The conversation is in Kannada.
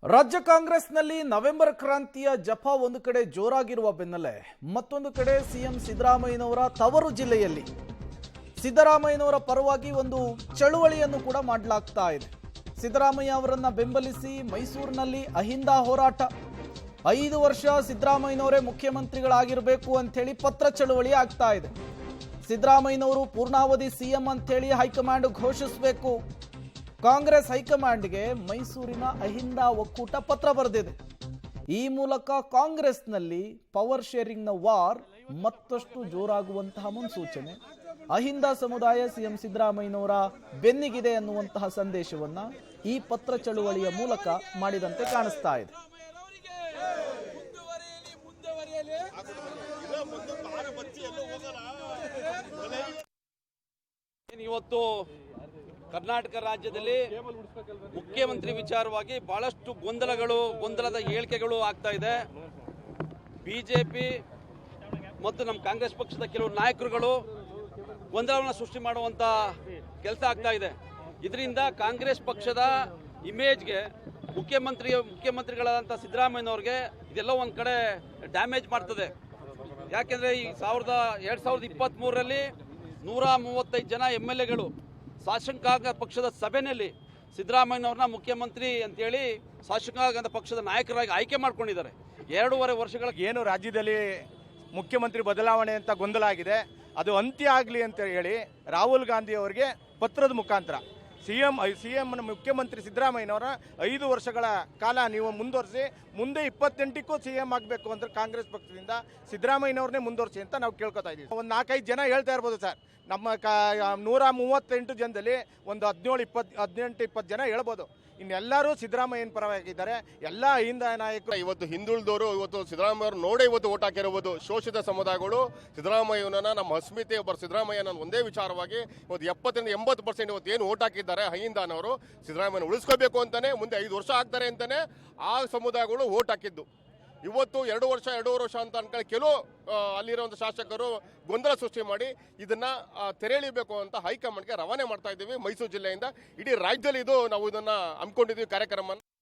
ರಾಜ್ಯ ಕಾಂಗ್ರೆಸ್ನಲ್ಲಿ ನವೆಂಬರ್ ಕ್ರಾಂತಿಯ ಜಪ ಒಂದು ಕಡೆ ಜೋರಾಗಿರುವ ಬೆನ್ನಲ್ಲೇ ಮತ್ತೊಂದು ಕಡೆ ಸಿಎಂ ಸಿದ್ದರಾಮಯ್ಯನವರ ತವರು ಜಿಲ್ಲೆಯಲ್ಲಿ ಸಿದ್ದರಾಮಯ್ಯನವರ ಪರವಾಗಿ ಒಂದು ಚಳುವಳಿಯನ್ನು ಕೂಡ ಮಾಡಲಾಗ್ತಾ ಇದೆ. ಸಿದ್ದರಾಮಯ್ಯ ಅವರನ್ನ ಬೆಂಬಲಿಸಿ ಮೈಸೂರಿನಲ್ಲಿ ಅಹಿಂದ ಹೋರಾಟ, 5 ವರ್ಷ ಸಿದ್ದರಾಮಯ್ಯನವರೇ ಮುಖ್ಯಮಂತ್ರಿಗಳಾಗಿರಬೇಕು ಅಂತೇಳಿ ಪತ್ರ ಚಳುವಳಿ ಆಗ್ತಾ ಇದೆ. ಸಿದ್ದರಾಮಯ್ಯನವರು ಪೂರ್ಣಾವಧಿ ಸಿಎಂ ಅಂತೇಳಿ ಹೈಕಮಾಂಡ್ ಘೋಷಿಸಬೇಕು. ಕಾಂಗ್ರೆಸ್ ಹೈಕಮಾಂಡ್ಗೆ ಮೈಸೂರಿನ ಅಹಿಂದ ಒಕ್ಕೂಟ ಪತ್ರ ಬರೆದಿದೆ. ಈ ಮೂಲಕ ಕಾಂಗ್ರೆಸ್ನಲ್ಲಿ ಪವರ್ ಶೇರಿಂಗ್ನ ವಾರ್ ಮತ್ತಷ್ಟು ಜೋರಾಗುವಂತಹ ಮುನ್ಸೂಚನೆ. ಅಹಿಂದ ಸಮುದಾಯ ಸಿಎಂ ಸಿದ್ದರಾಮಯ್ಯನವರ ಬೆನ್ನಿಗಿದೆ ಅನ್ನುವಂತಹ ಸಂದೇಶವನ್ನ ಈ ಪತ್ರ ಚಳುವಳಿಯ ಮೂಲಕ ಮಾಡಿದಂತೆ ಕಾಣಿಸ್ತಾ ಇದೆ. ಇವತ್ತು ಕರ್ನಾಟಕ ರಾಜ್ಯದಲ್ಲಿ ಮುಖ್ಯಮಂತ್ರಿ ವಿಚಾರವಾಗಿ ಬಹಳಷ್ಟು ಗೊಂದಲದ ಹೇಳಿಕೆಗಳು ಆಗ್ತಾ ಇದೆ. ಬಿಜೆಪಿ ಮತ್ತು ನಮ್ಮ ಕಾಂಗ್ರೆಸ್ ಪಕ್ಷದ ಕೆಲವು ನಾಯಕರುಗಳು ಗೊಂದಲವನ್ನು ಸೃಷ್ಟಿ ಮಾಡುವಂತ ಕೆಲಸ ಆಗ್ತಾ ಇದೆ. ಇದರಿಂದ ಕಾಂಗ್ರೆಸ್ ಪಕ್ಷದ ಇಮೇಜ್ಗೆ ಮುಖ್ಯಮಂತ್ರಿಗಳಾದಂಥ ಸಿದ್ದರಾಮಯ್ಯನವ್ರಿಗೆ ಇದೆಲ್ಲ ಒಂದು ಕಡೆ ಡ್ಯಾಮೇಜ್ ಮಾಡ್ತದೆ. ಯಾಕೆಂದ್ರೆ ಈ 2023ರಲ್ಲಿ 135 ಜನ MLAಗಳು ಶಾಸಕಾಂಗ ಪಕ್ಷದ ಸಭೆಯಲ್ಲಿ ಸಿದ್ದರಾಮಯ್ಯನವ್ರನ್ನ ಮುಖ್ಯಮಂತ್ರಿ ಅಂತೇಳಿ ಶಾಸಕಾಂಗ ಪಕ್ಷದ ನಾಯಕರಾಗಿ ಆಯ್ಕೆ ಮಾಡ್ಕೊಂಡಿದ್ದಾರೆ. 2.5 ವರ್ಷಗಳ ಏನು ರಾಜ್ಯದಲ್ಲಿ ಮುಖ್ಯಮಂತ್ರಿ ಬದಲಾವಣೆ ಅಂತ ಗೊಂದಲ ಆಗಿದೆ, ಅದು ಅಂತ್ಯ ಆಗಲಿ ಅಂತ ಹೇಳಿ ರಾಹುಲ್ ಗಾಂಧಿ ಅವರಿಗೆ ಪತ್ರದ ಮುಖಾಂತರ ಸಿಎಂ ಮುಖ್ಯಮಂತ್ರಿ ಸಿದ್ದರಾಮಯ್ಯನವರ 5 ವರ್ಷಗಳ ಕಾಲ ನೀವು ಮುಂದುವರಿಸಿ, ಮುಂದೆ 28ಕ್ಕೂ ಸಿಎಂ ಆಗಬೇಕು ಅಂತ ಕಾಂಗ್ರೆಸ್ ಪಕ್ಷದಿಂದ ಸಿದ್ದರಾಮಯ್ಯನವ್ರನ್ನೇ ಮುಂದುವರಿಸಿ ಅಂತ ನಾವು ಕೇಳ್ಕೊತಾ ಇದ್ದೀವಿ. ಒಂದು 4-5 ಜನ ಹೇಳ್ತಾ ಇರ್ಬೋದು ಸರ್, ನಮ್ಮ 138 ಜನದಲ್ಲಿ ಒಂದು 18-20 ಜನ ಹೇಳ್ಬೋದು. ಇನ್ನೆಲ್ಲರೂ ಸಿದ್ದರಾಮಯ್ಯನ ಪರವಾಗಿದ್ದಾರೆ. ಎಲ್ಲ ಅಹಿಂದ ನಾಯಕರು ಇವತ್ತು ಹಿಂದುಳಿದವರು ಇವತ್ತು ಸಿದ್ದರಾಮಯ್ಯ ನೋಡೇ ಇವತ್ತು ಓಟ್ ಹಾಕಿರುವುದು. ಶೋಷಿತ ಸಮುದಾಯಗಳು ಸಿದ್ದರಾಮಯ್ಯನ ನಮ್ಮ ಅಸ್ಮಿತೆ ಒಬ್ಬರು ಸಿದ್ದರಾಮಯ್ಯನ ಒಂದೇ ವಿಚಾರವಾಗಿ ಇವತ್ತು 70-80% ಇವತ್ತು ಏನು ಓಟ್ ಹಾಕಿದ್ದಾರೆ ಅಹಿಂದನವರು ಸಿದ್ದರಾಮಯ್ಯನ ಉಳಿಸ್ಕೋಬೇಕು ಅಂತಾನೆ, ಮುಂದೆ 5 ವರ್ಷ ಆಗ್ತಾರೆ ಅಂತಾನೆ ಆ ಸಮುದಾಯಗಳು ಓಟ್ ಹಾಕಿದ್ದು. ಇವತ್ತು 2 ವರ್ಷ 2.5 ವರ್ಷ ಅಂತ ಅನ್ಕೊಳ್ಳಿ ಕೆಲವು ಅಲ್ಲಿರುವಂಥ ಶಾಸಕರು ಗೊಂದಲ ಸೃಷ್ಟಿ ಮಾಡಿ ಇದನ್ನ ತೆರೆಯಲಿಬೇಕು ಅಂತ ಹೈಕಮಾಂಡ್ಗೆ ರವಾನೆ ಮಾಡ್ತಾ ಇದ್ದೀವಿ. ಮೈಸೂರು ಜಿಲ್ಲೆಯಿಂದ ಇಡೀ ರಾಜ್ಯದಲ್ಲಿ ನಾವು ಇದನ್ನ ಹಮ್ಮಿಕೊಂಡಿದ್ದೀವಿ ಕಾರ್ಯಕ್ರಮ.